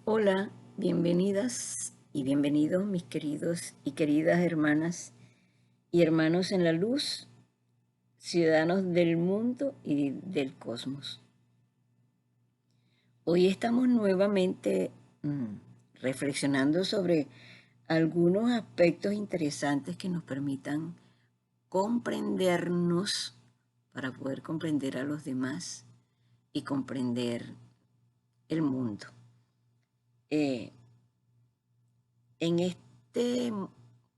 Hola, bienvenidas y bienvenidos mis queridos y queridas hermanas y hermanos en la luz, ciudadanos del mundo y del cosmos. Hoy estamos nuevamente reflexionando sobre algunos aspectos interesantes que nos permitan comprendernos para poder comprender a los demás y comprender el mundo. Eh, en este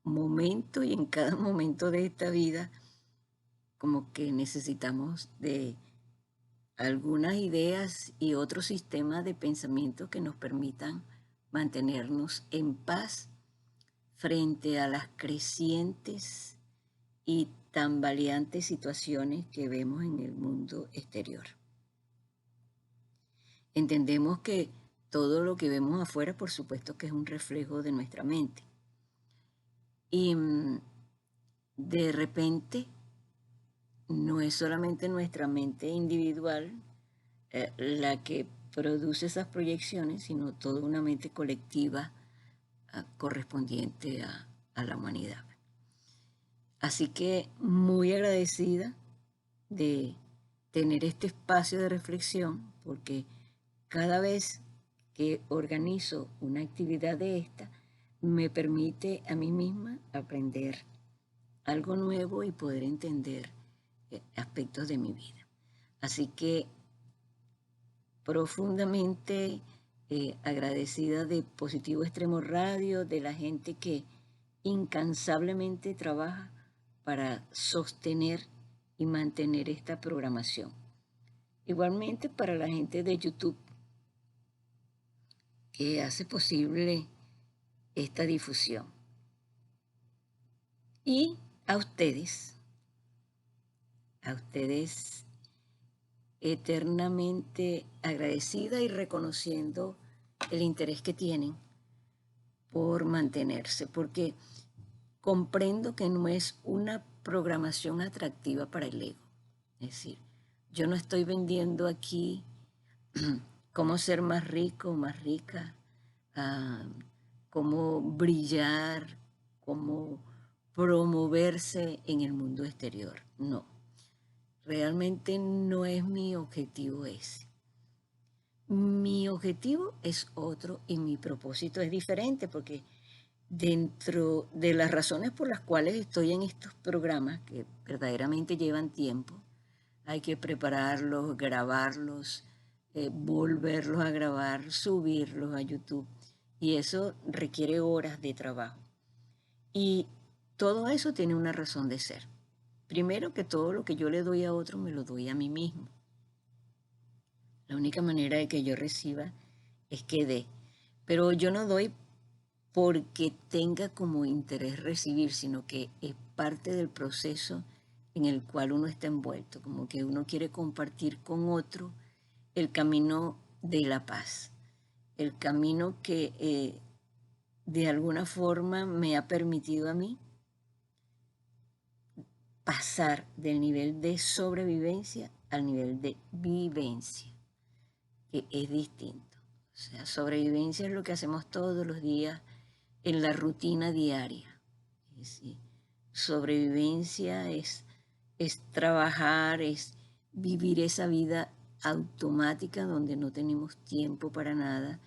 momento y en cada momento de esta vida, como que necesitamos de algunas ideas y otros sistemas de pensamiento que nos permitan mantenernos en paz frente a las crecientes y tambaleantes situaciones que vemos en el mundo exterior. Entendemos que todo lo que vemos afuera, por supuesto que es un reflejo de nuestra mente. Y de repente no es solamente nuestra mente individual la que produce esas proyecciones, sino toda una mente colectiva correspondiente a la humanidad. Así que muy agradecida de tener este espacio de reflexión, porque cada vez que organizo una actividad de esta, me permite a mí misma aprender algo nuevo y poder entender aspectos de mi vida. Así que profundamente agradecida de Positivo Extremo Radio, de la gente que incansablemente trabaja para sostener y mantener esta programación. Igualmente para la gente de YouTube que hace posible esta difusión. Y a ustedes eternamente agradecida y reconociendo el interés que tienen por mantenerse, porque comprendo que no es una programación atractiva para el ego. Es decir, yo no estoy vendiendo aquí cómo ser más rico, más rica, ah, cómo brillar, cómo promoverse en el mundo exterior. No, realmente no es mi objetivo ese. Mi objetivo es otro y mi propósito es diferente porque dentro de las razones por las cuales estoy en estos programas que verdaderamente llevan tiempo, hay que prepararlos, grabarlos, volverlos a grabar, subirlos a YouTube y eso requiere horas de trabajo. Y todo eso tiene una razón de ser. Primero que todo lo que yo le doy a otro me lo doy a mí mismo. La única manera de que yo reciba es que dé. Pero yo no doy porque tenga como interés recibir, sino que es parte del proceso en el cual uno está envuelto, como que uno quiere compartir con otro el camino de la paz, el camino que de alguna forma me ha permitido a mí pasar del nivel de sobrevivencia al nivel de vivencia, que es distinto. O sea, sobrevivencia es lo que hacemos todos los días en la rutina diaria. Es decir, sobrevivencia es trabajar, es vivir esa vida automática donde no tenemos tiempo para nada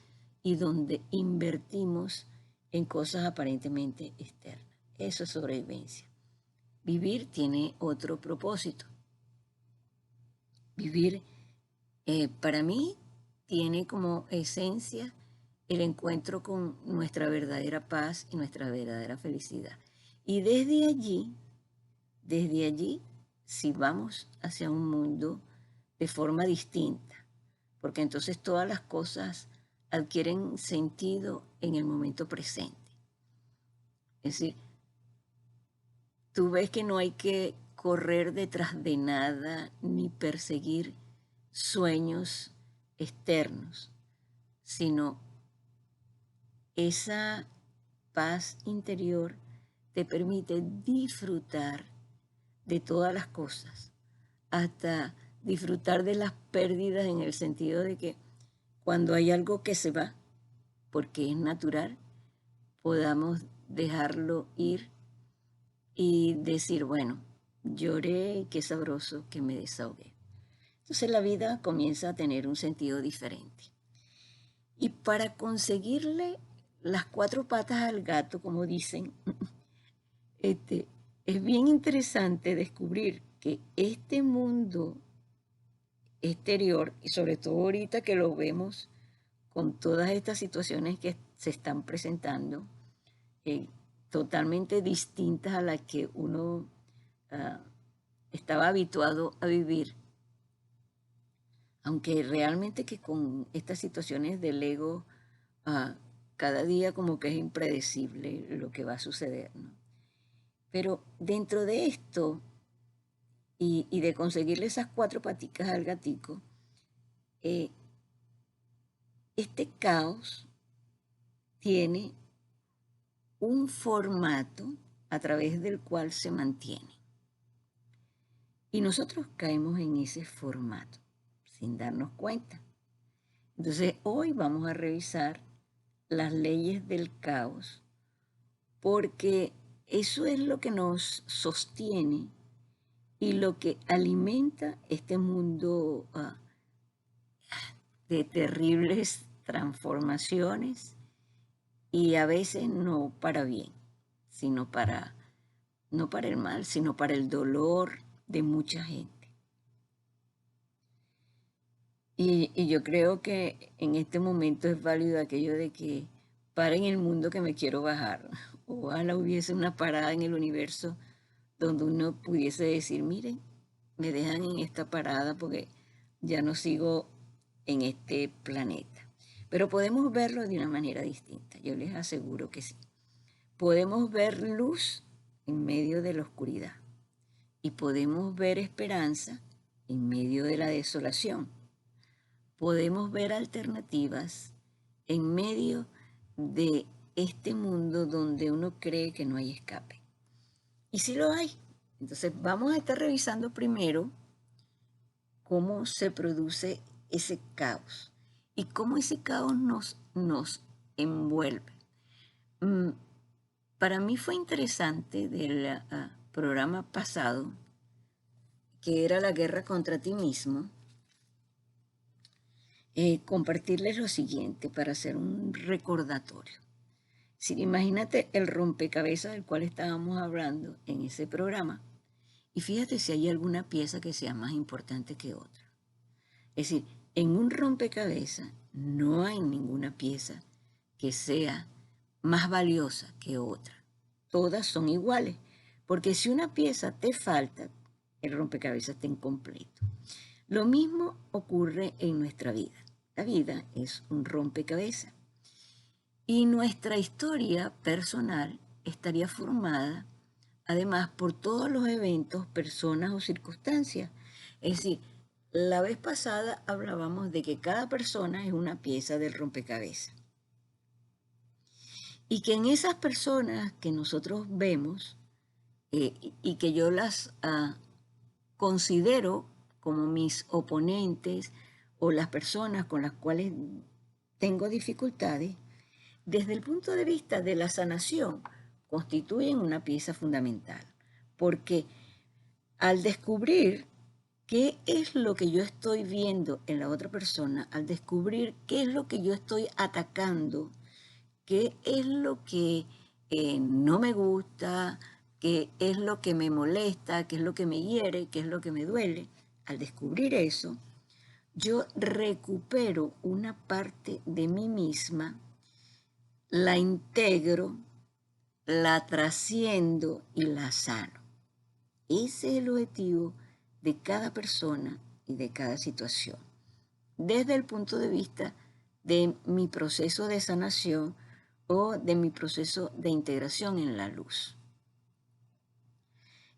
y donde invertimos en cosas aparentemente externas. Eso es sobrevivencia. Vivir tiene otro propósito. Vivir, para mí, tiene como esencia el encuentro con nuestra verdadera paz y nuestra verdadera felicidad. Y desde allí, si vamos hacia un mundo de forma distinta, porque entonces todas las cosas adquieren sentido en el momento presente. Es decir, tú ves que no hay que correr detrás de nada ni perseguir sueños externos, sino esa paz interior te permite disfrutar de todas las cosas, hasta disfrutar de las pérdidas en el sentido de que cuando hay algo que se va, porque es natural, podamos dejarlo ir y decir, bueno, lloré, qué sabroso que me desahogué. Entonces la vida comienza a tener un sentido diferente. Y para conseguirle las cuatro patas al gato, como dicen, este, es bien interesante descubrir que este mundo exterior, y sobre todo ahorita que lo vemos con todas estas situaciones que se están presentando, eh, totalmente distintas a las que uno ah, estaba habituado a vivir, aunque realmente que con estas situaciones del ego, ah, cada día como que es impredecible lo que va a suceder, ¿no? Pero dentro de esto y de conseguirle esas cuatro paticas al gatico, eh, este caos tiene un formato a través del cual se mantiene. Y nosotros caemos en ese formato sin darnos cuenta. Entonces hoy vamos a revisar las leyes del caos, porque eso es lo que nos sostiene y lo que alimenta este mundo de terribles transformaciones y a veces no para bien, sino para, no para el mal, sino para el dolor de mucha gente. Y yo creo que en este momento es válido aquello de que paren el mundo que me quiero bajar. Ojalá hubiese una parada en el universo donde uno pudiese decir, miren, me dejan en esta parada porque ya no sigo en este planeta. Pero podemos verlo de una manera distinta, yo les aseguro que sí. Podemos ver luz en medio de la oscuridad y podemos ver esperanza en medio de la desolación. Podemos ver alternativas en medio de este mundo donde uno cree que no hay escape. Y sí lo hay. Entonces vamos a estar revisando primero cómo se produce ese caos y cómo ese caos nos envuelve. Para mí fue interesante del programa pasado, que era la guerra contra ti mismo, compartirles lo siguiente para hacer un recordatorio. Si, imagínate el rompecabezas del cual estábamos hablando en ese programa y fíjate si hay alguna pieza que sea más importante que otra. Es decir, en un rompecabezas no hay ninguna pieza que sea más valiosa que otra. Todas son iguales, porque si una pieza te falta, el rompecabezas está incompleto. Lo mismo ocurre en nuestra vida. La vida es un rompecabezas. Y nuestra historia personal estaría formada, además, por todos los eventos, personas o circunstancias. Es decir, la vez pasada hablábamos de que cada persona es una pieza del rompecabezas. Y que en esas personas que nosotros vemos y que yo las considero como mis oponentes o las personas con las cuales tengo dificultades, desde el punto de vista de la sanación, constituyen una pieza fundamental. Porque al descubrir qué es lo que yo estoy viendo en la otra persona, al descubrir qué es lo que yo estoy atacando, qué es lo que no me gusta, qué es lo que me molesta, qué es lo que me hiere, qué es lo que me duele, al descubrir eso, yo recupero una parte de mí misma, la integro, la trasciendo y la sano. Ese es el objetivo de cada persona y de cada situación. Desde el punto de vista de mi proceso de sanación o de mi proceso de integración en la luz.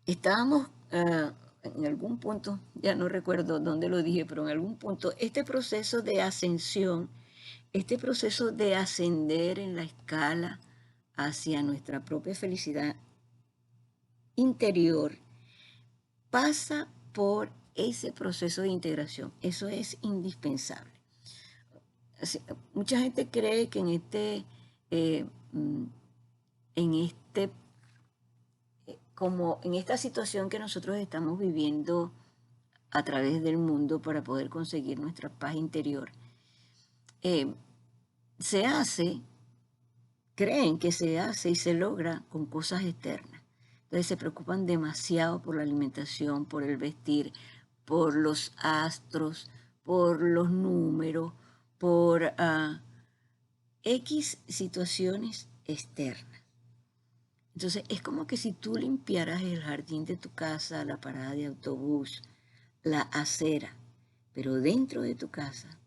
Estábamos en algún punto, ya no recuerdo dónde lo dije, pero en algún punto, este proceso de ascensión, este proceso de ascender en la escala hacia nuestra propia felicidad interior, pasa por ese proceso de integración. Eso es indispensable. mucha gente cree que eh, mm, en como en esta situación que nosotros estamos viviendo a través del mundo para poder conseguir nuestra paz interior, eh, se hace, creen que se hace y se logra con cosas externas. Entonces se preocupan demasiado por la alimentación, por el vestir, por los astros, por los números, por X situaciones externas. Entonces es como que si tú limpiaras el jardín de tu casa, la parada de autobús, la acera, pero dentro de tu casa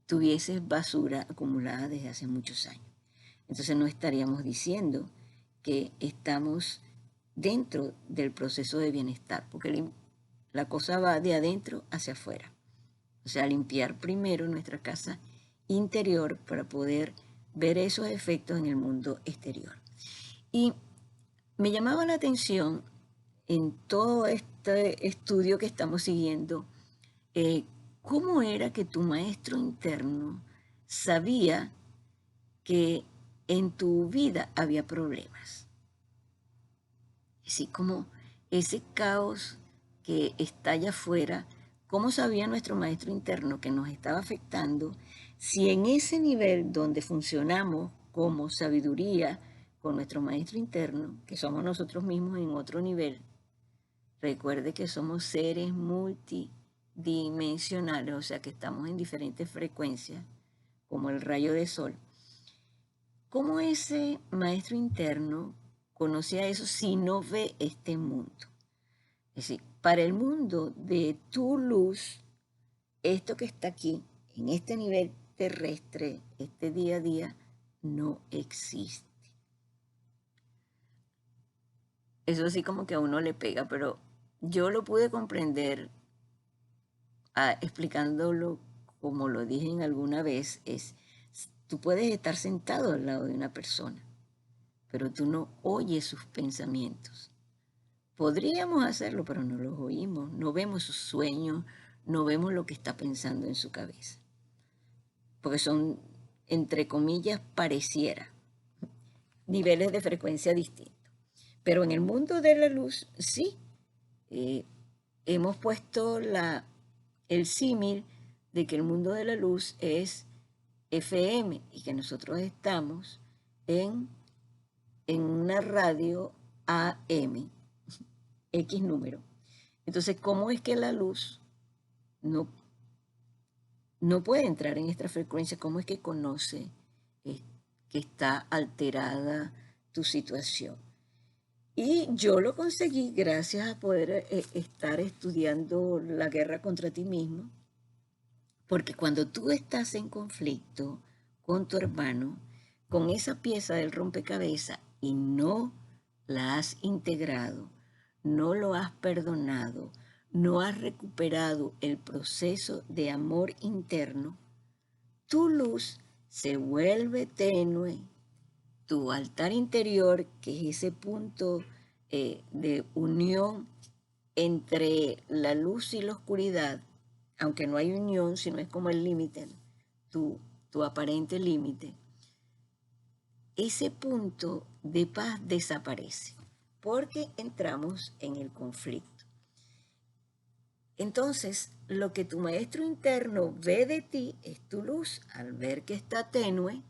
tuvieses basura acumulada desde hace muchos años. Entonces no estaríamos diciendo que estamos dentro del proceso de bienestar, porque la cosa va de adentro hacia afuera. O sea, limpiar primero nuestra casa interior para poder ver esos efectos en el mundo exterior. Y me llamaba la atención en todo este estudio que estamos siguiendo, cómo era que tu maestro interno sabía que en tu vida había problemas. Así como ese caos que está allá afuera, ¿cómo sabía nuestro maestro interno que nos estaba afectando si en ese nivel donde funcionamos como sabiduría con nuestro maestro interno, que somos nosotros mismos en otro nivel? Recuerde que somos seres multidimensionales, o sea que estamos en diferentes frecuencias, como el rayo de sol. ¿Cómo ese maestro interno conoce a eso si no ve este mundo? Es decir, para el mundo de tu luz, esto que está aquí, en este nivel terrestre, este día a día, no existe. Eso sí como que a uno le pega, pero yo lo pude comprender explicándolo como lo dije en alguna vez, tú puedes estar sentado al lado de una persona, pero tú no oyes sus pensamientos. Podríamos hacerlo, pero no los oímos, no vemos sus sueños, no vemos lo que está pensando en su cabeza, porque son, entre comillas, pareciera, niveles de frecuencia distintos. Pero en el mundo de la luz, sí, hemos puesto el símil de que el mundo de la luz es FM y que nosotros estamos en una radio AM, X número. Entonces, ¿cómo es que la luz no, no puede entrar en esta frecuencia? ¿Cómo es que conoce que está alterada tu situación? Y yo lo conseguí gracias a poder estar estudiando la guerra contra ti mismo, porque cuando tú estás en conflicto con tu hermano, con esa pieza del rompecabezas y no la has integrado, no lo has perdonado, no has recuperado el proceso de amor interno, tu luz se vuelve tenue, tu altar interior, que es ese punto de unión entre la luz y la oscuridad, aunque no hay unión, sino es como el límite, tu aparente límite, ese punto de paz desaparece porque entramos en el conflicto. Entonces, lo que tu maestro interno ve de ti es tu luz. Al ver que está tenue,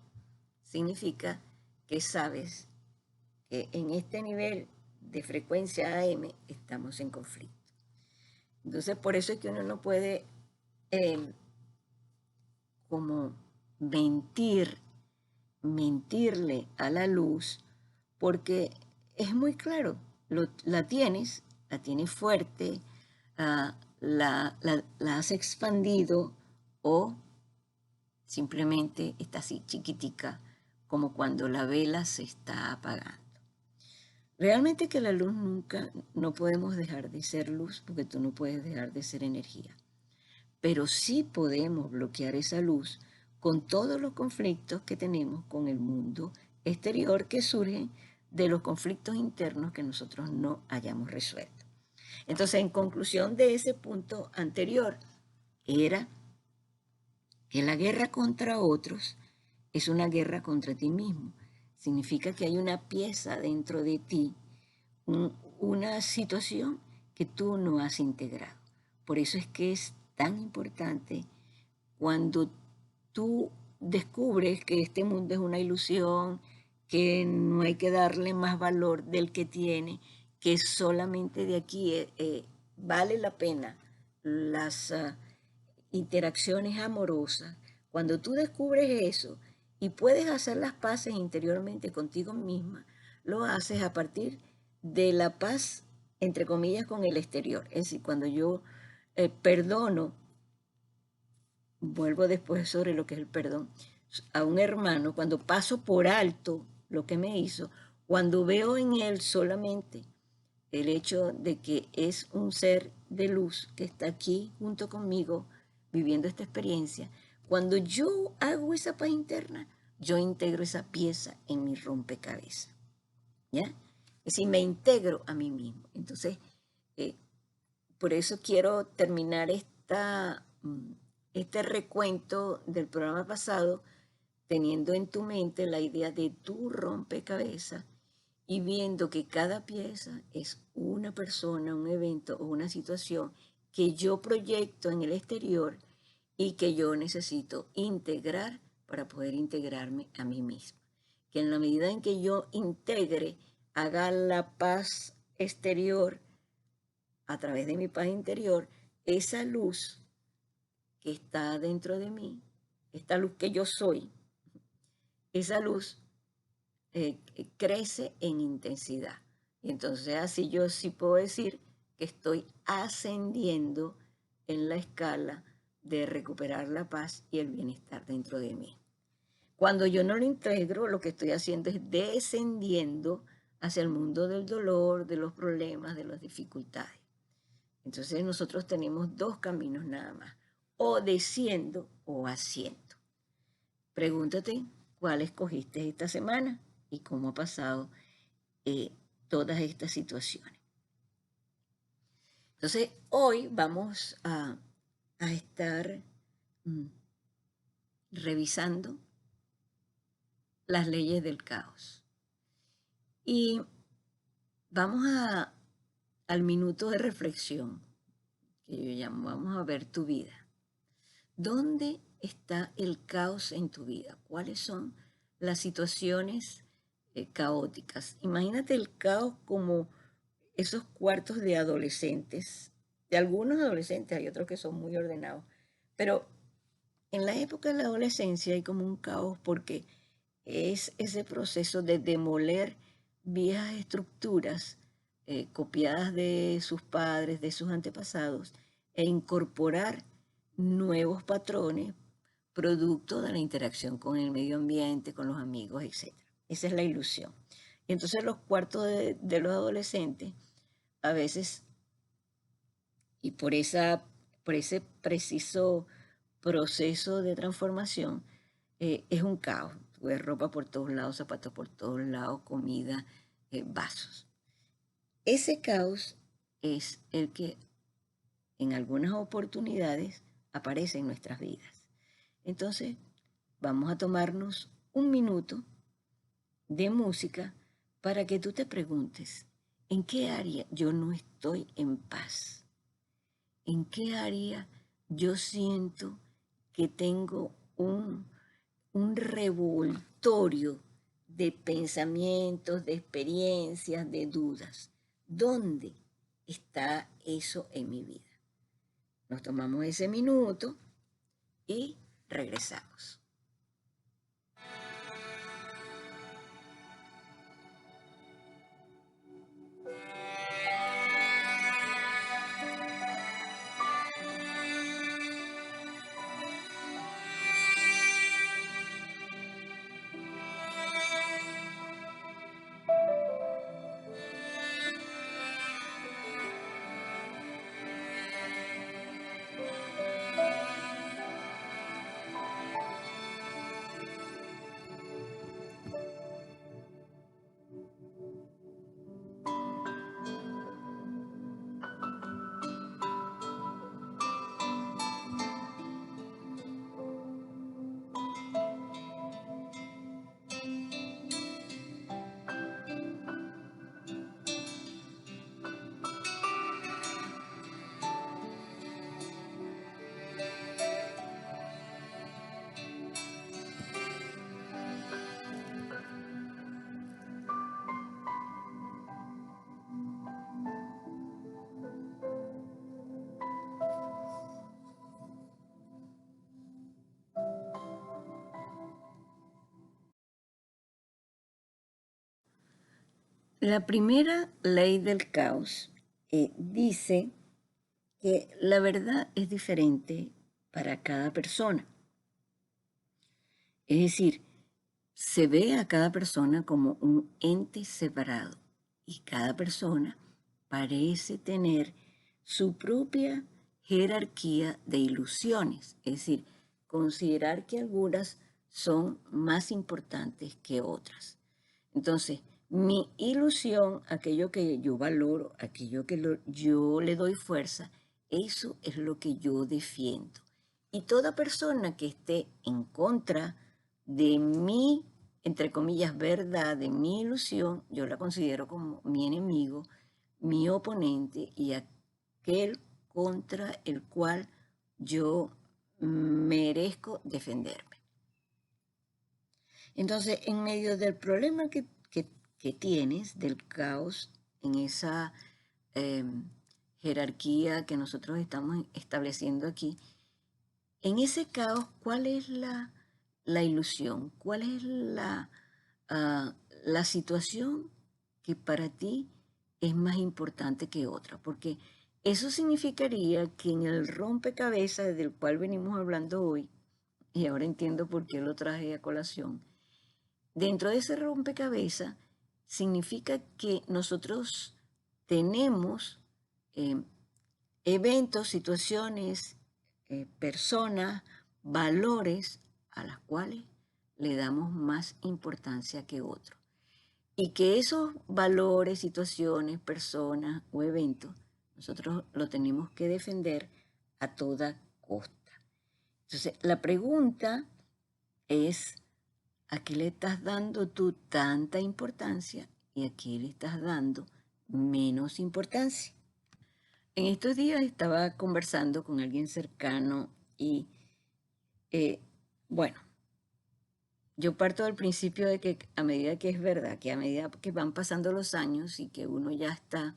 significa que sabes que en este nivel de frecuencia AM estamos en conflicto. Entonces, por eso es que uno no puede como mentirle a la luz, porque es muy claro, la tienes fuerte, la has expandido o simplemente está así chiquitica, como cuando la vela se está apagando. Realmente que la luz nunca, no podemos dejar de ser luz, porque tú no puedes dejar de ser energía. Pero sí podemos bloquear esa luz con todos los conflictos que tenemos con el mundo exterior que surgen de los conflictos internos que nosotros no hayamos resuelto. Entonces, en conclusión de ese punto anterior, era que la guerra contra otros es una guerra contra ti mismo. Significa que hay una pieza dentro de ti, una situación que tú no has integrado. Por eso es que es tan importante cuando tú descubres que este mundo es una ilusión, que no hay que darle más valor del que tiene, que solamente de aquí vale la pena las interacciones amorosas. Cuando tú descubres eso y puedes hacer las paces interiormente contigo misma, lo haces a partir de la paz, entre comillas, con el exterior. Es decir, cuando yo perdono, vuelvo después sobre lo que es el perdón, a un hermano, cuando paso por alto lo que me hizo, cuando veo en él solamente el hecho de que es un ser de luz que está aquí junto conmigo viviendo esta experiencia, cuando yo hago esa paz interna, yo integro esa pieza en mi rompecabezas, ¿ya? Es decir, me integro a mí mismo. Entonces, eh, por eso quiero terminar este recuento del programa pasado teniendo en tu mente la idea de tu rompecabezas y viendo que cada pieza es una persona, un evento o una situación que yo proyecto en el exterior y que yo necesito integrar para poder integrarme a mí misma. Que en la medida en que yo integre, haga la paz exterior a través de mi paz interior, esa luz que está dentro de mí, esta luz que yo soy, esa luz crece en intensidad. Y entonces así yo sí puedo decir que estoy ascendiendo en la escala de recuperar la paz y el bienestar dentro de mí. Cuando yo no lo integro, lo que estoy haciendo es descendiendo hacia el mundo del dolor, de los problemas, de las dificultades. Entonces nosotros tenemos dos caminos nada más, o desciendo o haciendo. Pregúntate cuál escogiste esta semana y cómo ha pasado todas estas situaciones. Entonces, hoy vamos a estar revisando las leyes del caos. Y vamos al minuto de reflexión, que yo llamo, vamos a ver tu vida. ¿Dónde está el caos en tu vida? ¿Cuáles son las situaciones caóticas? Imagínate el caos como esos cuartos de adolescentes. De algunos adolescentes, hay otros que son muy ordenados. Pero en la época de la adolescencia hay como un caos porque es ese proceso de demoler viejas estructuras copiadas de sus padres, de sus antepasados, e incorporar nuevos patrones producto de la interacción con el medio ambiente, con los amigos, etc. Esa es la ilusión. Y entonces los cuartos de los adolescentes, a veces, y por ese preciso proceso de transformación, es un caos. Ves ropa por todos lados, zapatos por todos lados, comida, vasos. Ese caos es el que en algunas oportunidades aparece en nuestras vidas. Entonces, vamos a tomarnos un minuto de música para que tú te preguntes, ¿en qué área yo no estoy en paz? ¿En qué área yo siento que tengo un revoltorio de pensamientos, de experiencias, de dudas? ¿Dónde está eso en mi vida? Nos tomamos ese minuto y regresamos. La primera ley del caos dice que la verdad es diferente para cada persona. Es decir, se ve a cada persona como un ente separado y cada persona parece tener su propia jerarquía de ilusiones, es decir, considerar que algunas son más importantes que otras. Entonces, mi ilusión, aquello que yo valoro, aquello que yo le doy fuerza, eso es lo que yo defiendo. Y toda persona que esté en contra de mi, entre comillas, verdad, de mi ilusión, yo la considero como mi enemigo, mi oponente y aquel contra el cual yo merezco defenderme. Entonces, en medio del problema que tienes, del caos, en esa jerarquía que nosotros estamos estableciendo aquí, en ese caos, ¿cuál es la ilusión? ¿Cuál es la situación que para ti es más importante que otra? Porque eso significaría que en el rompecabezas del cual venimos hablando hoy, y ahora entiendo por qué lo traje a colación, dentro de ese rompecabezas significa que nosotros tenemos eventos, situaciones, personas, valores a las cuales le damos más importancia que otros. Y que esos valores, situaciones, personas o eventos, nosotros lo tenemos que defender a toda costa. Entonces, la pregunta es, ¿a qué le estás dando tú tanta importancia y a qué le estás dando menos importancia? En estos días estaba conversando con alguien cercano y, bueno, yo parto del principio de que a medida que es verdad, que a medida que van pasando los años y que uno ya está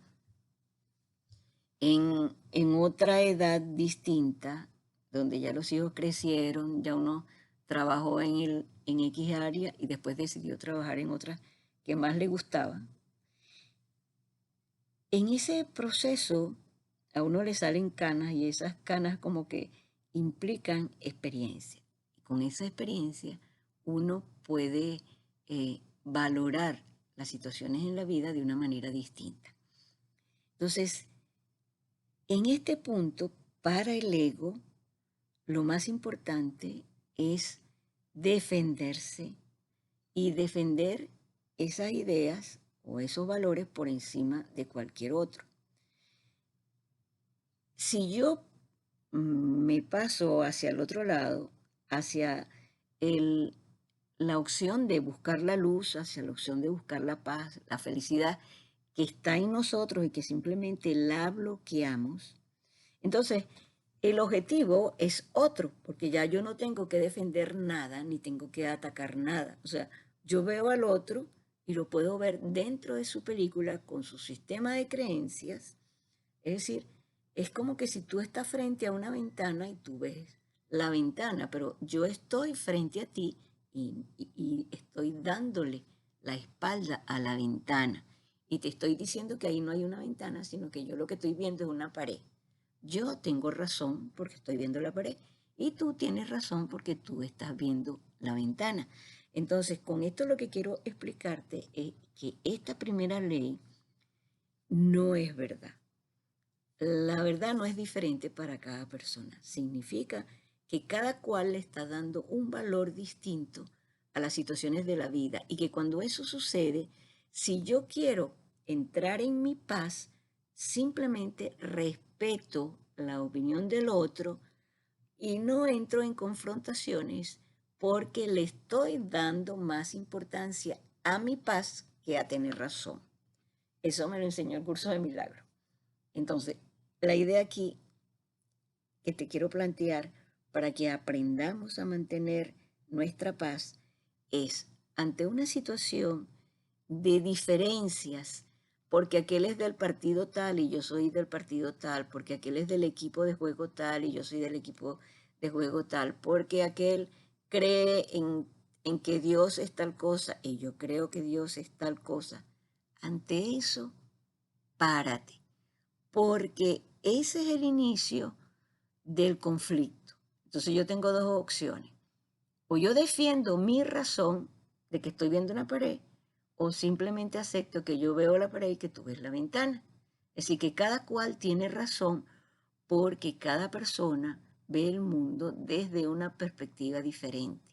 en otra edad distinta, donde ya los hijos crecieron, ya uno trabajó en X área y después decidió trabajar en otra que más le gustaba. En ese proceso a uno le salen canas y esas canas como que implican experiencia. Y con esa experiencia uno puede valorar las situaciones en la vida de una manera distinta. Entonces, en este punto, para el ego, lo más importante es defenderse y defender esas ideas o esos valores por encima de cualquier otro. Si yo me paso hacia el otro lado, hacia la opción de buscar la luz, hacia la opción de buscar la paz, la felicidad que está en nosotros y que simplemente la bloqueamos, entonces el objetivo es otro, porque ya yo no tengo que defender nada ni tengo que atacar nada. O sea, yo veo al otro y lo puedo ver dentro de su película con su sistema de creencias. Es decir, es como que si tú estás frente a una ventana y tú ves la ventana, pero yo estoy frente a ti y estoy dándole la espalda a la ventana. Y te estoy diciendo que ahí no hay una ventana, sino que yo lo que estoy viendo es una pared. Yo tengo razón porque estoy viendo la pared y tú tienes razón porque tú estás viendo la ventana. Entonces, con esto lo que quiero explicarte es que esta primera ley no es verdad. La verdad no es diferente para cada persona. Significa que cada cual le está dando un valor distinto a las situaciones de la vida y que cuando eso sucede, si yo quiero entrar en mi paz, simplemente respeto la opinión del otro y no entro en confrontaciones porque le estoy dando más importancia a mi paz que a tener razón. Eso me lo enseñó el curso de milagro. Entonces, la idea aquí que te quiero plantear para que aprendamos a mantener nuestra paz es ante una situación de diferencias, porque aquel es del partido tal y yo soy del partido tal, porque aquel es del equipo de juego tal y yo soy del equipo de juego tal, porque aquel cree en que Dios es tal cosa y yo creo que Dios es tal cosa. ante eso, párate, porque ese es el inicio del conflicto. Entonces yo tengo dos opciones. O yo defiendo mi razón de que estoy viendo una pared, o simplemente acepto que yo veo la pared y que tú ves la ventana. Es decir, que cada cual tiene razón porque cada persona ve el mundo desde una perspectiva diferente.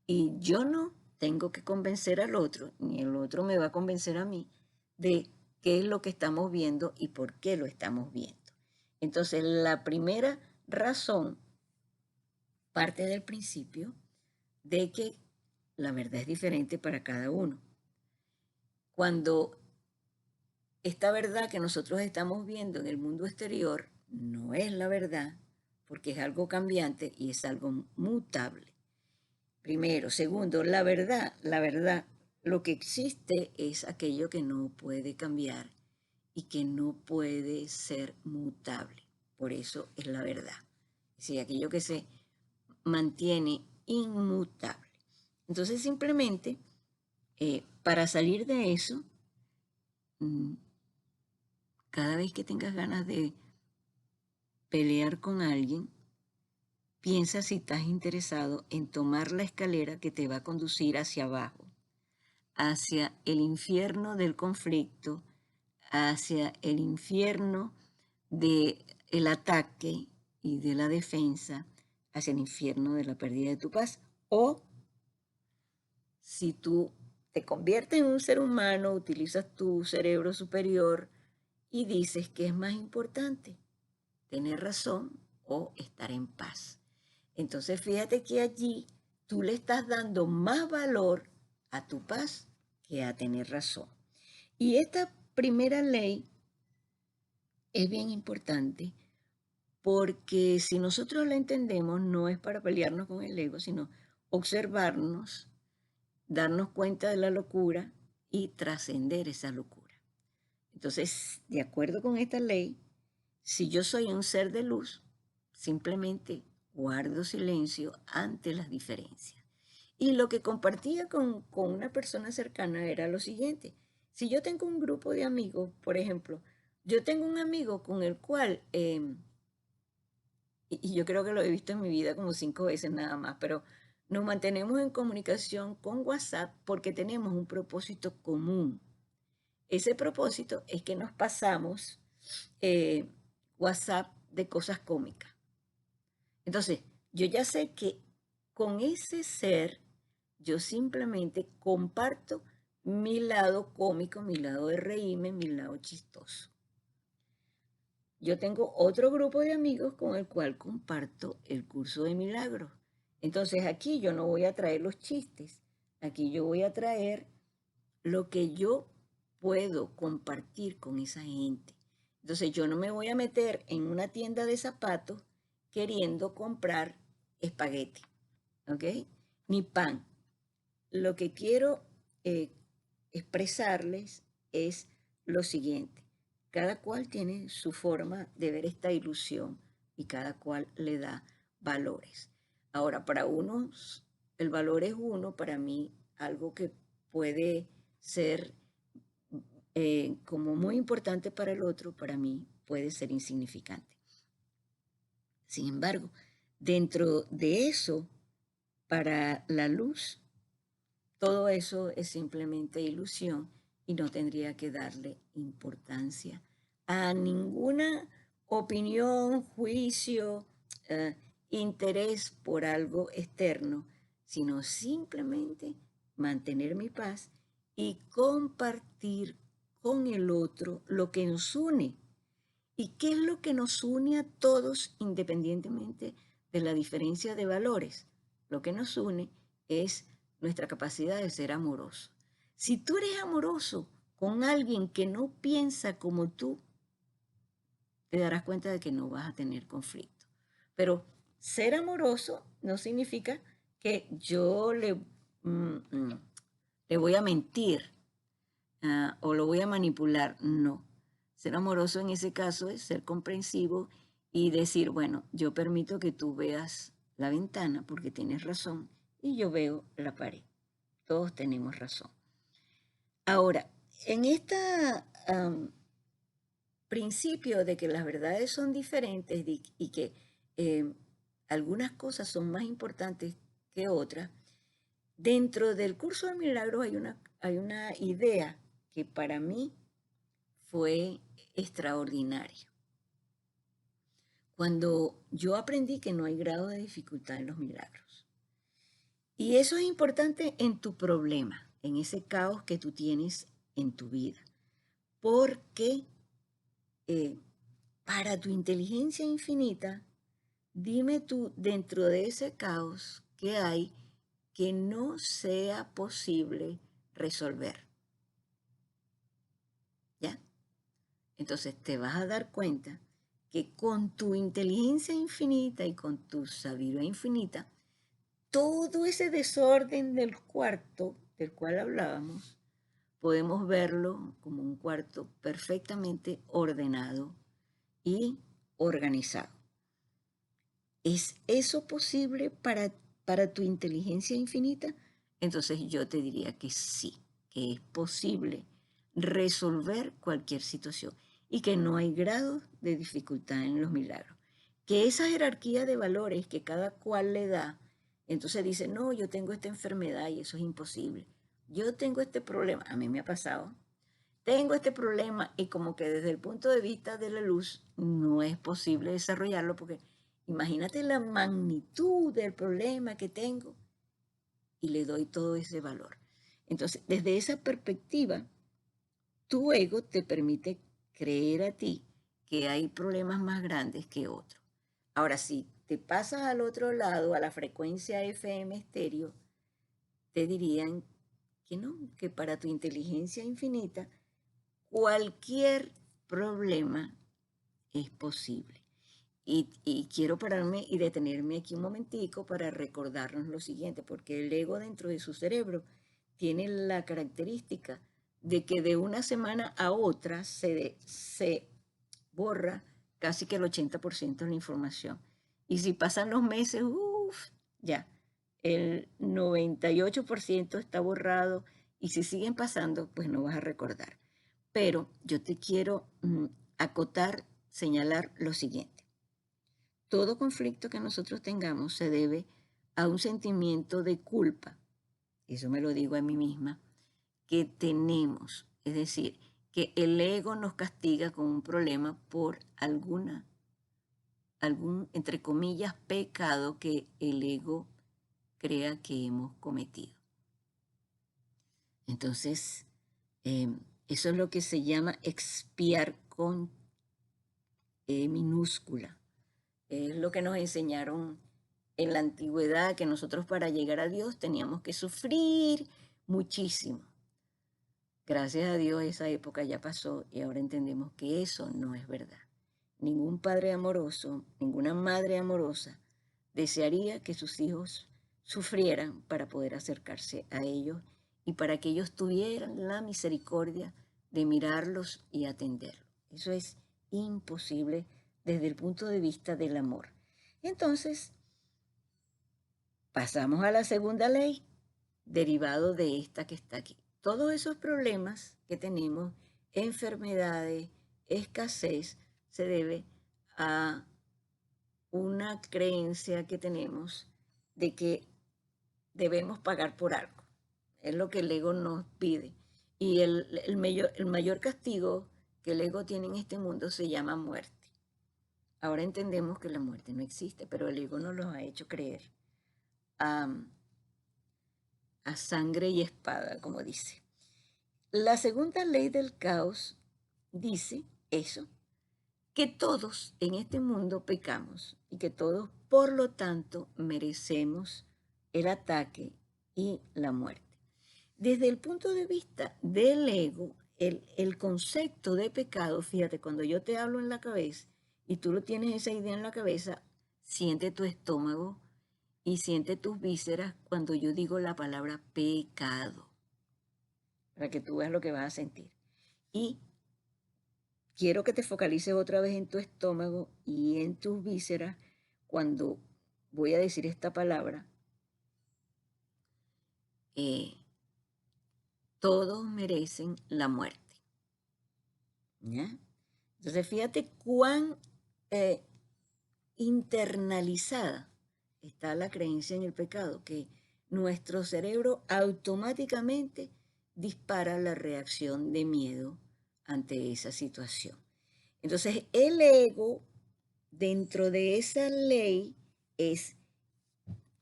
Y yo no tengo que convencer al otro, ni el otro me va a convencer a mí de qué es lo que estamos viendo y por qué lo estamos viendo. Entonces, la primera razón parte del principio de que la verdad es diferente para cada uno. Cuando esta verdad que nosotros estamos viendo en el mundo exterior no es la verdad, porque es algo cambiante y es algo mutable. Primero. Segundo, la verdad, lo que existe es aquello que no puede cambiar y que no puede ser mutable. Por eso es la verdad. Es decir, aquello que se mantiene inmutable. Entonces, simplemente, para salir de eso, cada vez que tengas ganas de pelear con alguien, piensa si estás interesado en tomar la escalera que te va a conducir hacia abajo, hacia el infierno del conflicto, hacia el infierno del ataque y de la defensa, hacia el infierno de la pérdida de tu paz. O si tú te conviertes en un ser humano, utilizas tu cerebro superior y dices que es más importante tener razón o estar en paz. Entonces fíjate que allí tú le estás dando más valor a tu paz que a tener razón. Y esta primera ley es bien importante porque si nosotros la entendemos no es para pelearnos con el ego, sino observarnos, darnos cuenta de la locura y trascender esa locura. Entonces, de acuerdo con esta ley, si yo soy un ser de luz, simplemente guardo silencio ante las diferencias. Y lo que compartía con una persona cercana era lo siguiente. Si yo tengo un grupo de amigos, por ejemplo, yo tengo un amigo con el cual, y yo creo que lo he visto en mi vida como 5 veces nada más, pero nos mantenemos en comunicación con WhatsApp porque tenemos un propósito común. Ese propósito es que nos pasamos WhatsApp de cosas cómicas. Entonces, yo ya sé que con ese ser, yo simplemente comparto mi lado cómico, mi lado de reírme, mi lado chistoso. Yo tengo otro grupo de amigos con el cual comparto el curso de milagros. Entonces aquí yo no voy a traer los chistes, aquí yo voy a traer lo que yo puedo compartir con esa gente. Entonces yo no me voy a meter en una tienda de zapatos queriendo comprar espagueti, ¿ok? Ni pan. Lo que quiero expresarles es lo siguiente. Cada cual tiene su forma de ver esta ilusión y cada cual le da valores. Ahora, para unos el valor es uno, para mí algo que puede ser como muy importante para el otro, para mí puede ser insignificante. Sin embargo, dentro de eso, para la luz, todo eso es simplemente ilusión y no tendría que darle importancia a ninguna opinión, juicio, interés por algo externo, sino simplemente mantener mi paz y compartir con el otro lo que nos une. ¿Y qué es lo que nos une a todos independientemente de la diferencia de valores? Lo que nos une es nuestra capacidad de ser amoroso. Si tú eres amoroso con alguien que no piensa como tú, te darás cuenta de que no vas a tener conflicto. Pero ser amoroso no significa que yo le voy a mentir o lo voy a manipular. No. Ser amoroso en ese caso es ser comprensivo y decir, bueno, yo permito que tú veas la ventana porque tienes razón y yo veo la pared. Todos tenemos razón. Ahora, en este principio de que las verdades son diferentes y que eh, algunas cosas son más importantes que otras, dentro del curso de milagros hay una idea que para mí fue extraordinaria. Cuando yo aprendí que no hay grado de dificultad en los milagros. Y eso es importante en tu problema, en ese caos que tú tienes en tu vida. Porque para tu inteligencia infinita, dime tú dentro de ese caos que hay que no sea posible resolver. ¿Ya? Entonces te vas a dar cuenta que con tu inteligencia infinita y con tu sabiduría infinita, todo ese desorden del cuarto del cual hablábamos, podemos verlo como un cuarto perfectamente ordenado y organizado. ¿Es eso posible para tu inteligencia infinita? Entonces yo te diría que sí, que es posible resolver cualquier situación y que no hay grado de dificultad en los milagros. Que esa jerarquía de valores que cada cual le da, entonces dice, no, yo tengo esta enfermedad y eso es imposible. Yo tengo este problema, a mí me ha pasado, tengo este problema y como que desde el punto de vista de la luz no es posible desarrollarlo porque imagínate la magnitud del problema que tengo y le doy todo ese valor. Entonces, desde esa perspectiva, tu ego te permite creer a ti que hay problemas más grandes que otros. Ahora, si te pasas al otro lado, a la frecuencia FM estéreo, te dirían que no, que para tu inteligencia infinita, cualquier problema es posible. Y quiero pararme y detenerme aquí un momentico para recordarnos lo siguiente, porque el ego dentro de su cerebro tiene la característica de que de una semana a otra se borra casi que el 80% de la información. Y si pasan los meses, ya, el 98% está borrado y si siguen pasando, pues no vas a recordar. Pero yo te quiero acotar, señalar lo siguiente. Todo conflicto que nosotros tengamos se debe a un sentimiento de culpa, eso me lo digo a mí misma, que tenemos. Es decir, que el ego nos castiga con un problema por algún, entre comillas, pecado que el ego crea que hemos cometido. Entonces, eso es lo que se llama expiar con minúscula. Es lo que nos enseñaron en la antigüedad, que nosotros para llegar a Dios teníamos que sufrir muchísimo. Gracias a Dios esa época ya pasó y ahora entendemos que eso no es verdad. Ningún padre amoroso, ninguna madre amorosa desearía que sus hijos sufrieran para poder acercarse a ellos y para que ellos tuvieran la misericordia de mirarlos y atenderlos. Eso es imposible desde el punto de vista del amor. Entonces, pasamos a la segunda ley, derivado de esta que está aquí. Todos esos problemas que tenemos, enfermedades, escasez, se debe a una creencia que tenemos de que debemos pagar por algo. Es lo que el ego nos pide. Y el mayor castigo que el ego tiene en este mundo se llama muerte. Ahora entendemos que la muerte no existe, pero el ego nos lo ha hecho creer a sangre y espada, como dice. La segunda ley del caos dice eso, que todos en este mundo pecamos y que todos, por lo tanto, merecemos el ataque y la muerte. Desde el punto de vista del ego, el concepto de pecado, fíjate, cuando yo te hablo en la cabeza y tú lo tienes esa idea en la cabeza, siente tu estómago y siente tus vísceras cuando yo digo la palabra pecado, para que tú veas lo que vas a sentir. Y quiero que te focalices otra vez en tu estómago y en tus vísceras cuando voy a decir esta palabra. todos merecen la muerte. ¿Ya? Entonces, fíjate cuán internalizada está la creencia en el pecado, que nuestro cerebro automáticamente dispara la reacción de miedo ante esa situación. Entonces, el ego, dentro de esa ley, es,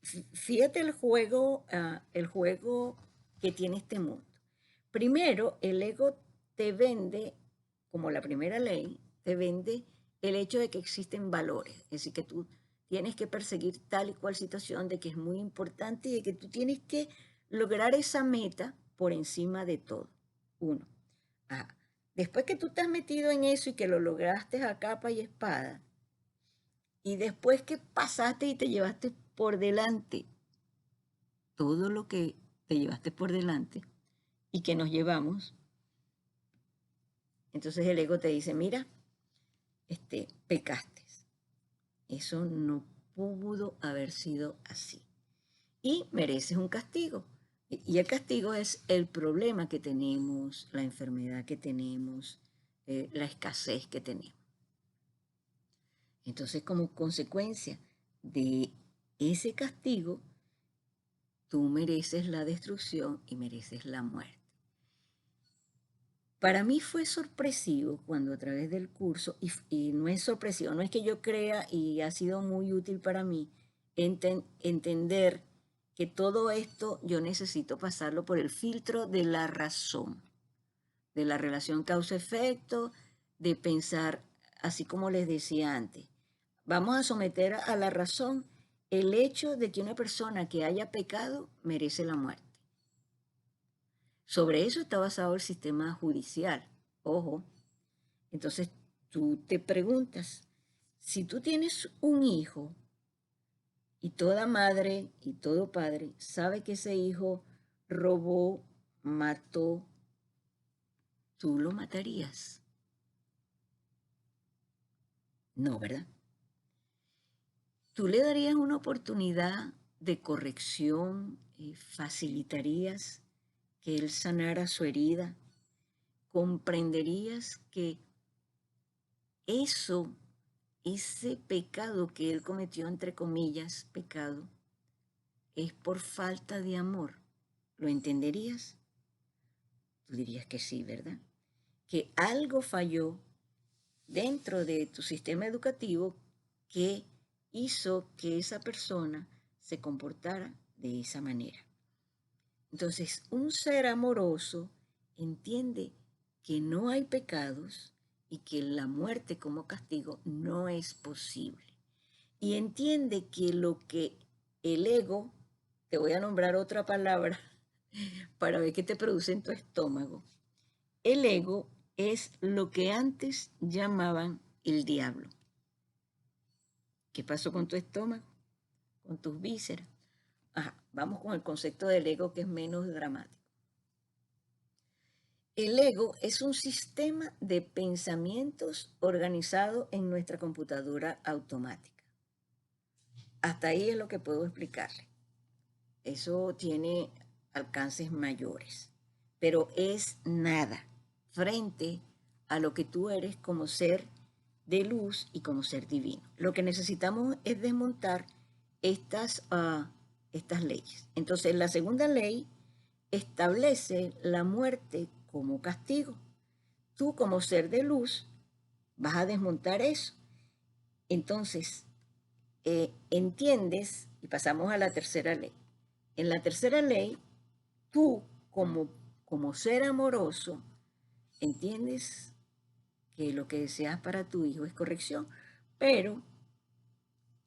fíjate el juego que tiene este mundo. Primero, el ego te vende, como la primera ley, te vende el hecho de que existen valores, es decir, que tú tienes que perseguir tal y cual situación, de que es muy importante y de que tú tienes que lograr esa meta por encima de todo. Uno. Ah, después que tú estás metido en eso y que lo lograste a capa y espada, y después que pasaste y te llevaste por delante todo lo que te llevaste por delante y que nos llevamos, entonces el ego te dice, mira, pecaste. Eso no pudo haber sido así. Y mereces un castigo. Y el castigo es el problema que tenemos, la enfermedad que tenemos, la escasez que tenemos. Entonces, como consecuencia de ese castigo, tú mereces la destrucción y mereces la muerte. Para mí fue sorpresivo cuando a través del curso, y no es sorpresivo, no es que yo crea, y ha sido muy útil para mí entender que todo esto yo necesito pasarlo por el filtro de la razón, de la relación causa-efecto, de pensar, así como les decía antes, vamos a someter a la razón el hecho de que una persona que haya pecado merece la muerte. Sobre eso está basado el sistema judicial. Ojo. Entonces tú te preguntas, si tú tienes un hijo y toda madre y todo padre sabe que ese hijo robó, mató, ¿tú lo matarías? No, ¿verdad? ¿Tú le darías una oportunidad de corrección? ¿Facilitarías que él sanara su herida? ¿Comprenderías que ese pecado que él cometió, entre comillas, pecado, es por falta de amor? ¿Lo entenderías? Tú dirías que sí, ¿verdad? Que algo falló dentro de tu sistema educativo que hizo que esa persona se comportara de esa manera. Entonces, un ser amoroso entiende que no hay pecados y que la muerte como castigo no es posible. Y entiende que lo que el ego, te voy a nombrar otra palabra para ver qué te produce en tu estómago. El ego es lo que antes llamaban el diablo. ¿Qué pasó con tu estómago? Con tus vísceras. Ajá, vamos con el concepto del ego, que es menos dramático. El ego es un sistema de pensamientos organizado en nuestra computadora automática. Hasta ahí es lo que puedo explicarle. Eso tiene alcances mayores, pero es nada frente a lo que tú eres como ser de luz y como ser divino. Lo que necesitamos es desmontar estas leyes. Entonces, la segunda ley establece la muerte como castigo. Tú, como ser de luz, vas a desmontar eso. Entonces, entiendes, y pasamos a la tercera ley. En la tercera ley, tú, como ser amoroso, entiendes que lo que deseas para tu hijo es corrección, pero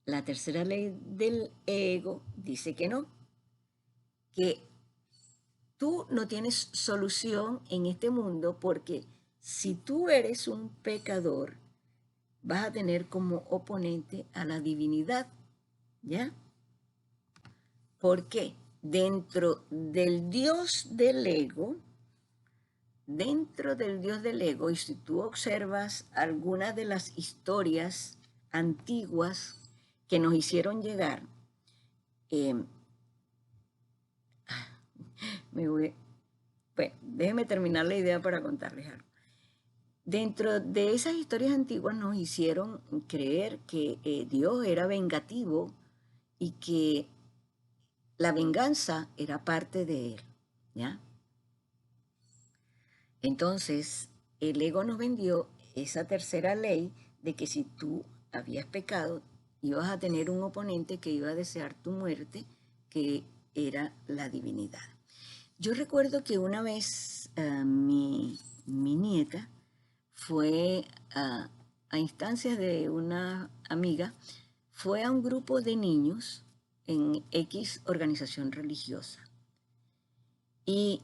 la tercera ley del ego dice que no, que tú no tienes solución en este mundo, porque si tú eres un pecador, vas a tener como oponente a la divinidad, ¿ya? ¿Por qué? Dentro del Dios del ego, y si tú observas algunas de las historias antiguas que nos hicieron llegar, Bueno, déjenme terminar la idea para contarles algo. Dentro de esas historias antiguas nos hicieron creer que Dios era vengativo y que la venganza era parte de él, ¿ya? Entonces, el ego nos vendió esa tercera ley de que si tú habías pecado, ibas a tener un oponente que iba a desear tu muerte, que era la divinidad. Yo recuerdo que una vez mi nieta fue a instancias de una amiga, fue a un grupo de niños en X organización religiosa. Y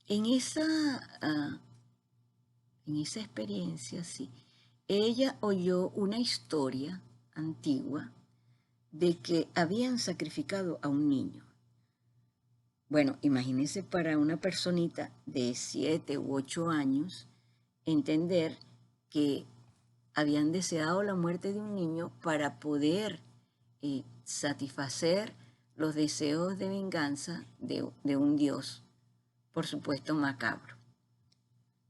en esa experiencia, sí, ella oyó una historia antigua de que habían sacrificado a un niño. Bueno, imagínense para una personita de 7 u 8 años entender que habían deseado la muerte de un niño para poder satisfacer los deseos de venganza de un Dios, por supuesto macabro.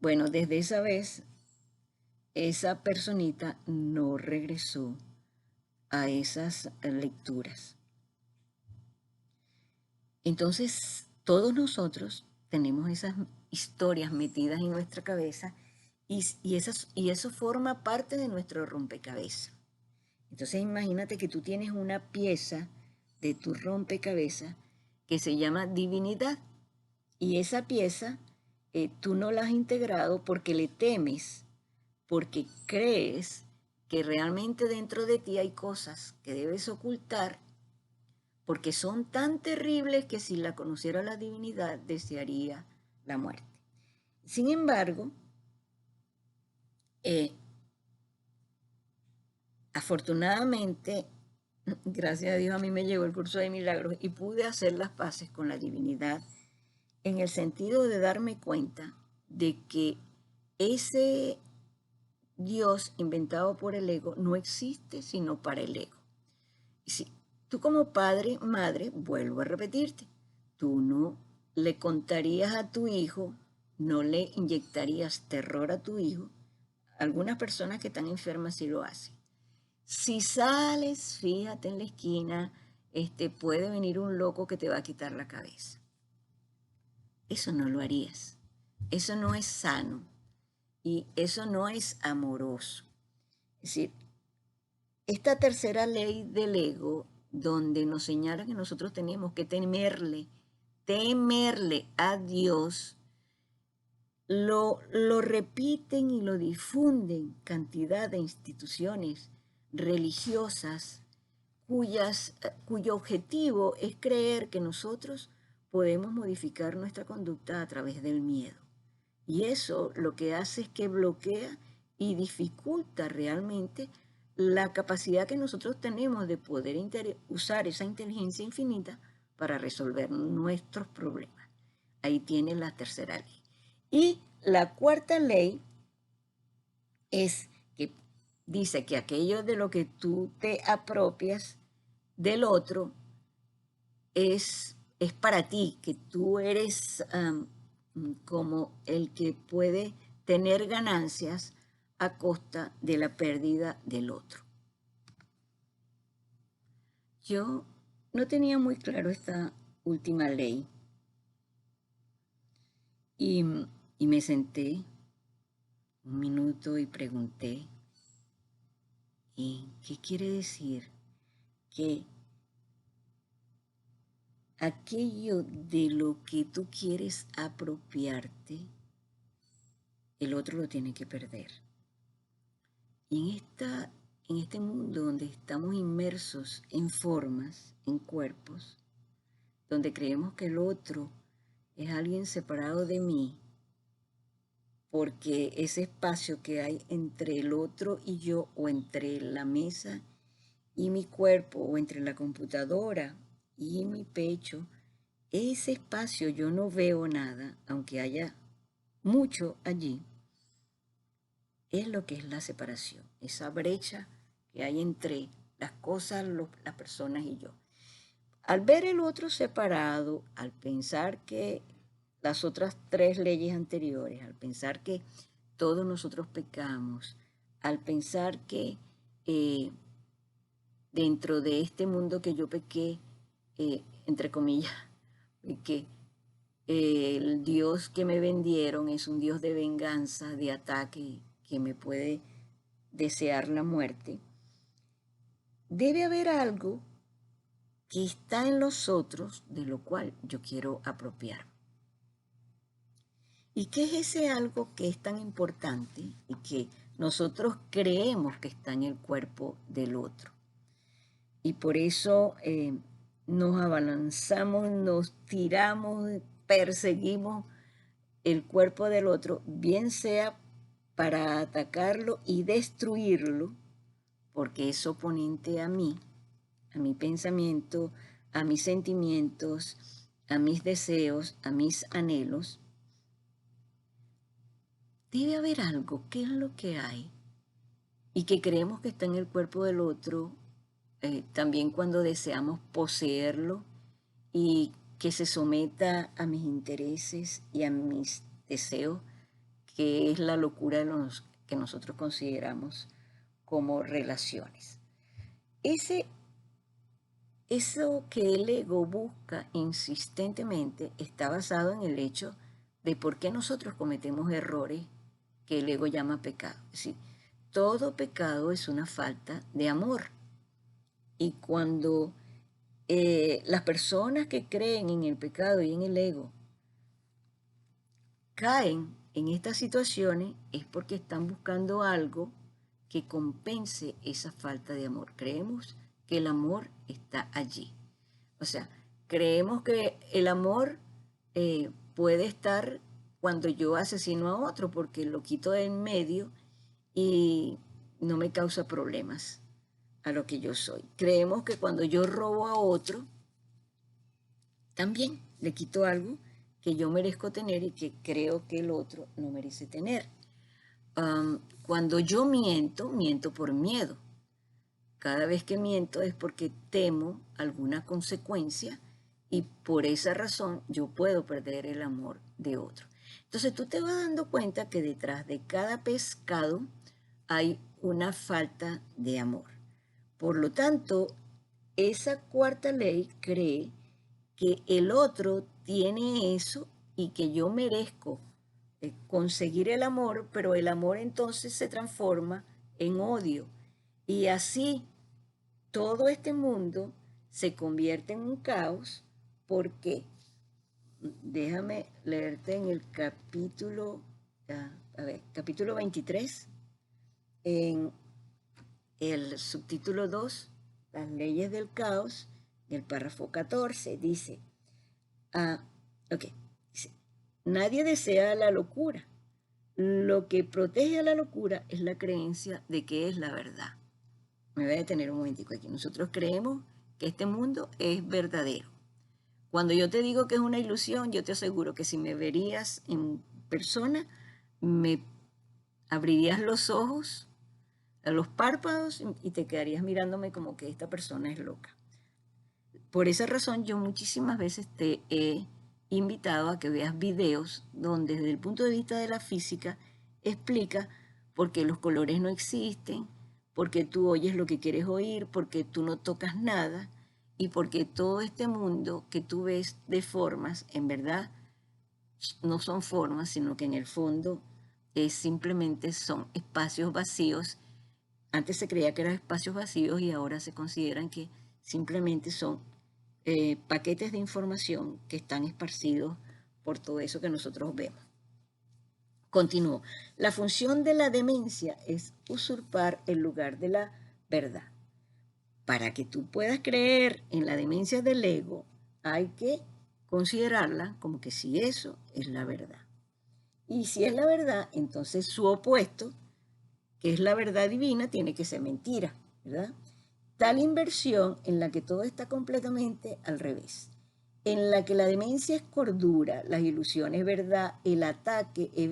Bueno, desde esa vez, esa personita no regresó a esas lecturas. Entonces, todos nosotros tenemos esas historias metidas en nuestra cabeza y eso forma parte de nuestro rompecabezas. Entonces, imagínate que tú tienes una pieza de tu rompecabezas que se llama divinidad y esa pieza tú no la has integrado porque le temes, porque crees que realmente dentro de ti hay cosas que debes ocultar porque son tan terribles que si la conociera la divinidad desearía la muerte. Sin embargo, afortunadamente, gracias a Dios a mí me llegó el curso de milagros y pude hacer las paces con la divinidad en el sentido de darme cuenta de que ese Dios inventado por el ego no existe sino para el ego. Si tú como padre, madre, vuelvo a repetirte, tú no le contarías a tu hijo, no le inyectarías terror a tu hijo. Algunas personas que están enfermas sí lo hacen. Si sales, fíjate en la esquina, puede venir un loco que te va a quitar la cabeza. Eso no lo harías. Eso no es sano y eso no es amoroso. Es decir, esta tercera ley del ego, donde nos señala que nosotros tenemos que temerle a Dios, lo repiten y lo difunden cantidad de instituciones religiosas cuyo objetivo es creer que nosotros podemos modificar nuestra conducta a través del miedo. Y eso lo que hace es que bloquea y dificulta realmente la capacidad que nosotros tenemos de poder usar esa inteligencia infinita para resolver nuestros problemas. Ahí tiene la tercera ley. Y la cuarta ley es que dice que aquello de lo que tú te apropias del otro es para ti, que tú eres como el que puede tener ganancias a costa de la pérdida del otro. Yo no tenía muy claro esta última ley y me senté un minuto y pregunté, ¿y qué quiere decir? Que aquello de lo que tú quieres apropiarte, el otro lo tiene que perder. Y en este mundo donde estamos inmersos en formas, en cuerpos, donde creemos que el otro es alguien separado de mí, porque ese espacio que hay entre el otro y yo, o entre la mesa y mi cuerpo, o entre la computadora y mi pecho, ese espacio yo no veo nada, aunque haya mucho allí, es lo que es la separación, esa brecha que hay entre las cosas, las personas y yo. Al ver el otro separado, al pensar que las otras tres leyes anteriores, al pensar que todos nosotros pecamos, al pensar que dentro de este mundo que yo pequé, entre comillas, que el Dios que me vendieron es un Dios de venganza, de ataque, que me puede desear la muerte, debe haber algo que está en los otros de lo cual yo quiero apropiarme. ¿Y qué es ese algo que es tan importante y que nosotros creemos que está en el cuerpo del otro? Y por eso nos abalanzamos, nos tiramos, perseguimos el cuerpo del otro, bien sea para atacarlo y destruirlo, porque es oponente a mí, a mi pensamiento, a mis sentimientos, a mis deseos, a mis anhelos. Debe haber algo, ¿qué es lo que hay? Y que creemos que está en el cuerpo del otro, también cuando deseamos poseerlo y que se someta a mis intereses y a mis deseos, que es la locura de los que nosotros consideramos como relaciones. Eso que el ego busca insistentemente está basado en el hecho de por qué nosotros cometemos errores que el ego llama pecado. Es decir, todo pecado es una falta de amor. Y cuando las personas que creen en el pecado y en el ego caen en estas situaciones es porque están buscando algo que compense esa falta de amor. Creemos que el amor está allí. O sea, creemos que el amor puede estar cuando yo asesino a otro porque lo quito de en medio y no me causa problemas a lo que yo soy. Creemos que cuando yo robo a otro, también le quito algo que yo merezco tener y que creo que el otro no merece tener. Cuando yo miento, miento por miedo. Cada vez que miento es porque temo alguna consecuencia y por esa razón yo puedo perder el amor de otro. Entonces tú te vas dando cuenta que detrás de cada pescado hay una falta de amor. Por lo tanto, esa cuarta ley cree que el otro tiene eso y que yo merezco conseguir el amor, pero el amor entonces se transforma en odio. Y así todo este mundo se convierte en un caos porque, déjame leerte en el capítulo, capítulo 23, en el subtítulo 2, las leyes del caos, en el párrafo 14, dice, dice, nadie desea la locura. Lo que protege a la locura es la creencia de que es la verdad. Me voy a detener un momentico aquí. Nosotros creemos que este mundo es verdadero. Cuando yo te digo que es una ilusión, yo te aseguro que si me verías en persona, me abrirías los ojos, los párpados y te quedarías mirándome como que esta persona es loca. Por esa razón yo muchísimas veces te he invitado a que veas videos donde desde el punto de vista de la física explica por qué los colores no existen, por qué tú oyes lo que quieres oír, por qué tú no tocas nada y por qué todo este mundo que tú ves de formas, en verdad no son formas, sino que en el fondo simplemente son espacios vacíos. Antes se creía que eran espacios vacíos y ahora se consideran que simplemente son paquetes de información que están esparcidos por todo eso que nosotros vemos. Continúo. La función de la demencia es usurpar el lugar de la verdad. Para que tú puedas creer en la demencia del ego, hay que considerarla como que si eso es la verdad. Y si es la verdad, entonces su opuesto, que es la verdad divina, tiene que ser mentira, ¿verdad? Tal inversión en la que todo está completamente al revés, en la que la demencia es cordura, las ilusiones verdad, el ataque es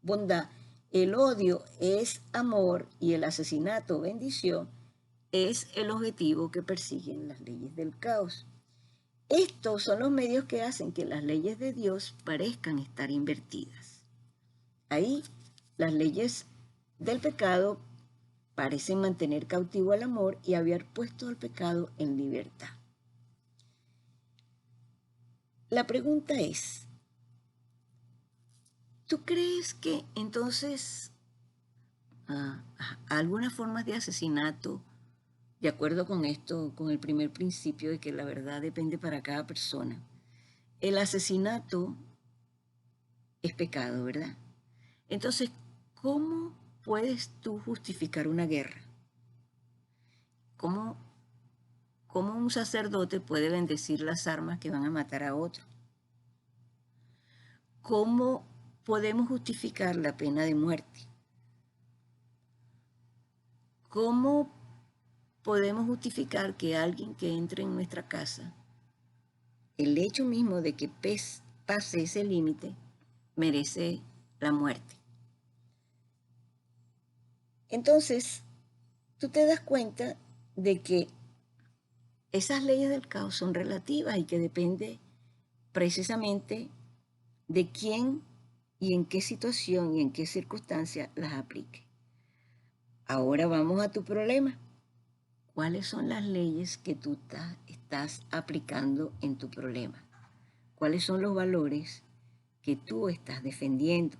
bondad, el odio es amor y el asesinato bendición, es el objetivo que persiguen las leyes del caos. Estos son los medios que hacen que las leyes de Dios parezcan estar invertidas. Ahí las leyes del pecado parecen mantener cautivo al amor y haber puesto al pecado en libertad. La pregunta es, ¿tú crees que entonces algunas formas de asesinato, de acuerdo con esto, con el primer principio de que la verdad depende para cada persona, el asesinato es pecado, ¿verdad? Entonces, ¿cómo puedes tú justificar una guerra? ¿Cómo un sacerdote puede bendecir las armas que van a matar a otro? ¿Cómo podemos justificar la pena de muerte? ¿Cómo podemos justificar que alguien que entre en nuestra casa, el hecho mismo de que pase ese límite, merece la muerte? Entonces, tú te das cuenta de que esas leyes del caos son relativas y que depende precisamente de quién y en qué situación y en qué circunstancia las aplique. Ahora vamos a tu problema. ¿Cuáles son las leyes que tú estás aplicando en tu problema? ¿Cuáles son los valores que tú estás defendiendo?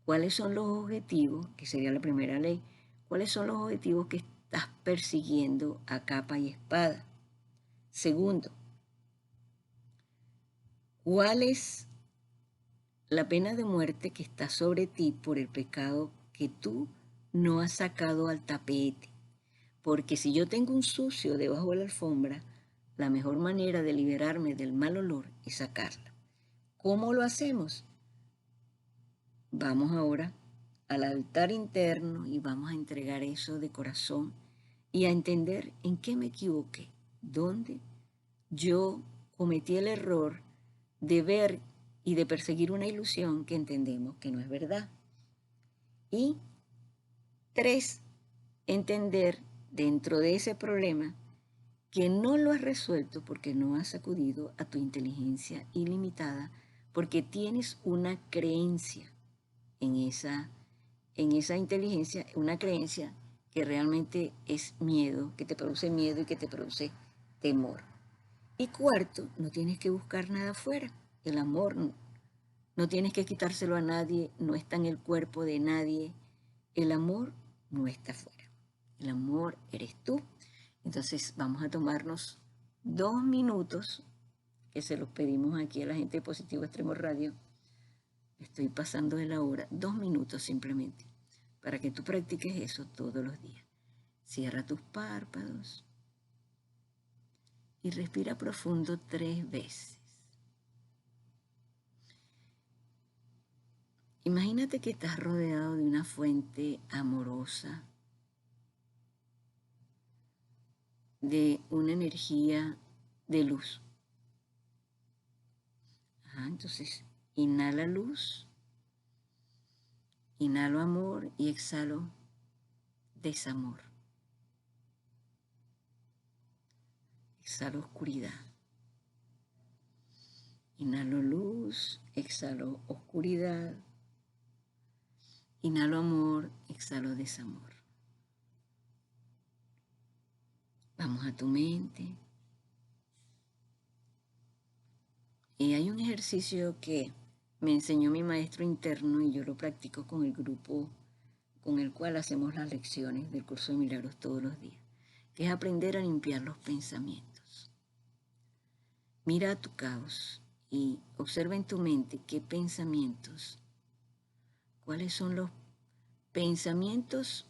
¿Cuáles son los objetivos, que sería la primera ley? ¿Cuáles son los objetivos que estás persiguiendo a capa y espada? Segundo, ¿cuál es la pena de muerte que está sobre ti por el pecado que tú no has sacado al tapete? Porque si yo tengo un sucio debajo de la alfombra, la mejor manera de liberarme del mal olor es sacarla. ¿Cómo lo hacemos? Vamos ahora al altar interno y vamos a entregar eso de corazón y a entender en qué me equivoqué, dónde yo cometí el error de ver y de perseguir una ilusión que entendemos que no es verdad. Y 3, entender dentro de ese problema que no lo has resuelto porque no has acudido a tu inteligencia ilimitada, porque tienes una creencia en esa inteligencia, una creencia que realmente es miedo, que te produce miedo y que te produce temor. Y 4, no tienes que buscar nada afuera. El amor no tienes que quitárselo a nadie, no está en el cuerpo de nadie. El amor no está afuera. El amor eres tú. Entonces vamos a tomarnos 2 minutos, que se los pedimos aquí a la gente de Positivo Extremo Radio. Estoy pasando de la hora, 2 minutos simplemente, para que tú practiques eso todos los días. Cierra tus párpados y respira profundo 3 veces. Imagínate que estás rodeado de una fuente amorosa, de una energía de luz. Entonces, inhala luz, inhalo amor y exhalo desamor. Exhalo oscuridad. Inhalo luz, exhalo oscuridad. Inhalo amor, exhalo desamor. Vamos a tu mente. Y hay un ejercicio que me enseñó mi maestro interno y yo lo practico con el grupo con el cual hacemos las lecciones del curso de milagros todos los días, que es aprender a limpiar los pensamientos. Mira tu caos y observa en tu mente qué pensamientos, cuáles son los pensamientos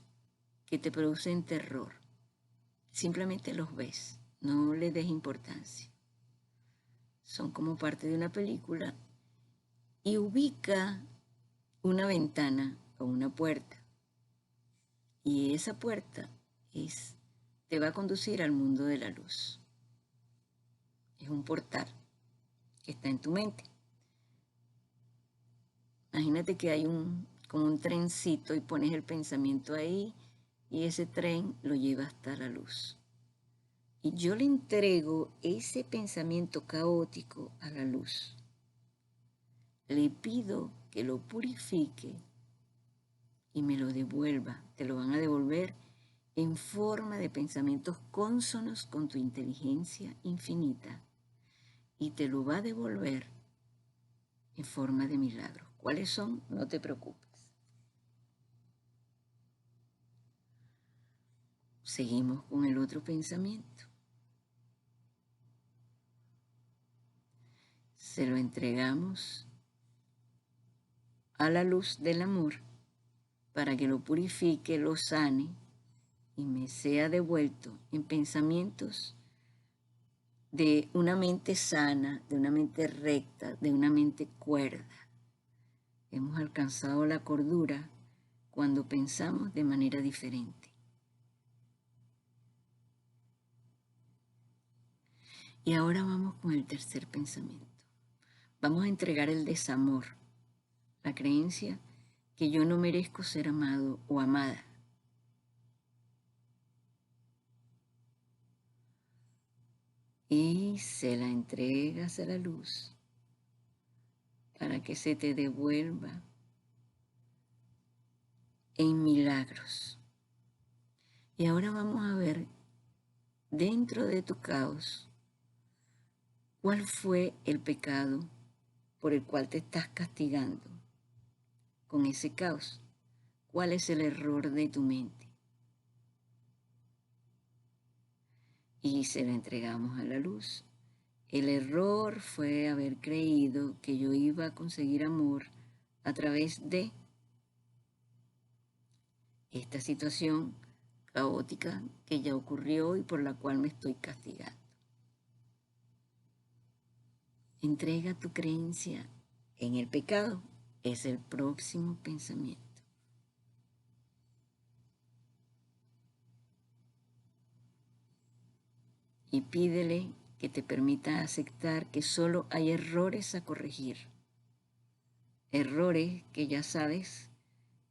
que te producen terror. Simplemente los ves, no le des importancia. Son como parte de una película y ubica una ventana o una puerta. Y esa puerta te va a conducir al mundo de la luz. Es un portal que está en tu mente. Imagínate que hay como un trencito y pones el pensamiento ahí y ese tren lo lleva hasta la luz. y yo le entrego ese pensamiento caótico a la luz. Le pido que lo purifique y me lo devuelva. Te lo van a devolver en forma de pensamientos cónsonos con tu inteligencia infinita, y te lo va a devolver en forma de milagros. ¿Cuáles son? No te preocupes. Seguimos con el otro pensamiento. Se lo entregamos a la luz del amor para que lo purifique, lo sane y me sea devuelto en pensamientos de una mente sana, de una mente recta, de una mente cuerda. Hemos alcanzado la cordura cuando pensamos de manera diferente. Y ahora vamos con el tercer pensamiento. Vamos a entregar el desamor, la creencia que yo no merezco ser amado o amada. Y se la entregas a la luz para que se te devuelva en milagros. Y ahora vamos a ver dentro de tu caos cuál fue el pecado por el cual te estás castigando con ese caos. ¿Cuál es el error de tu mente? Y se lo entregamos a la luz. El error fue haber creído que yo iba a conseguir amor a través de esta situación caótica que ya ocurrió y por la cual me estoy castigando. Entrega tu creencia en el pecado. Es el próximo pensamiento. Y pídele que te permita aceptar que solo hay errores a corregir. Errores que ya sabes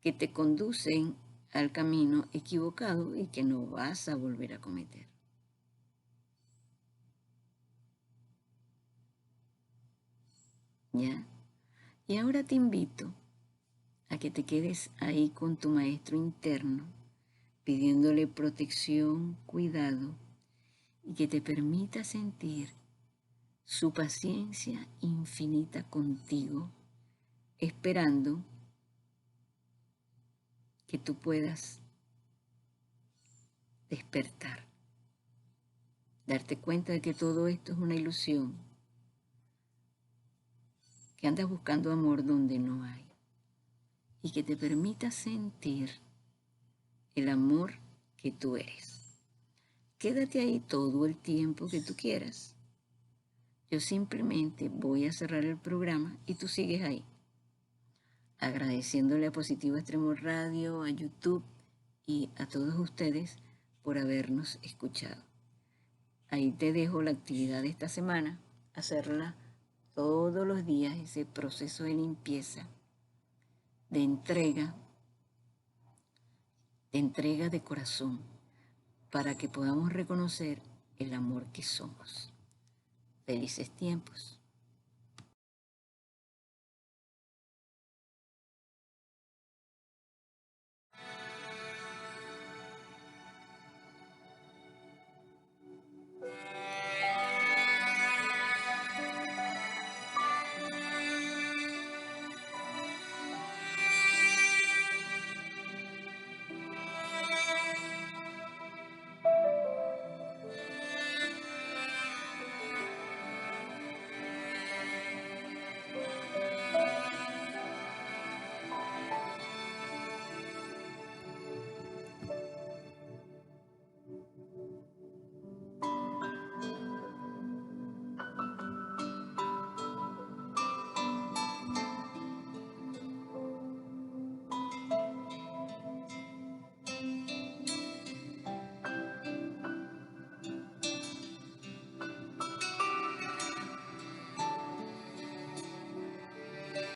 que te conducen al camino equivocado y que no vas a volver a cometer. ¿Ya? Y ahora te invito a que te quedes ahí con tu maestro interno, pidiéndole protección, cuidado, y que te permita sentir su paciencia infinita contigo, esperando que tú puedas despertar, darte cuenta de que todo esto es una ilusión, que andas buscando amor donde no hay, y que te permita sentir el amor que tú eres. Quédate ahí todo el tiempo que tú quieras. Yo simplemente voy a cerrar el programa y tú sigues ahí, agradeciéndole a Positivo Extremo Radio, a YouTube y a todos ustedes por habernos escuchado. Ahí te dejo la actividad de esta semana, hacerla todos los días, ese proceso de limpieza, de entrega de corazón, para que podamos reconocer el amor que somos. Felices tiempos.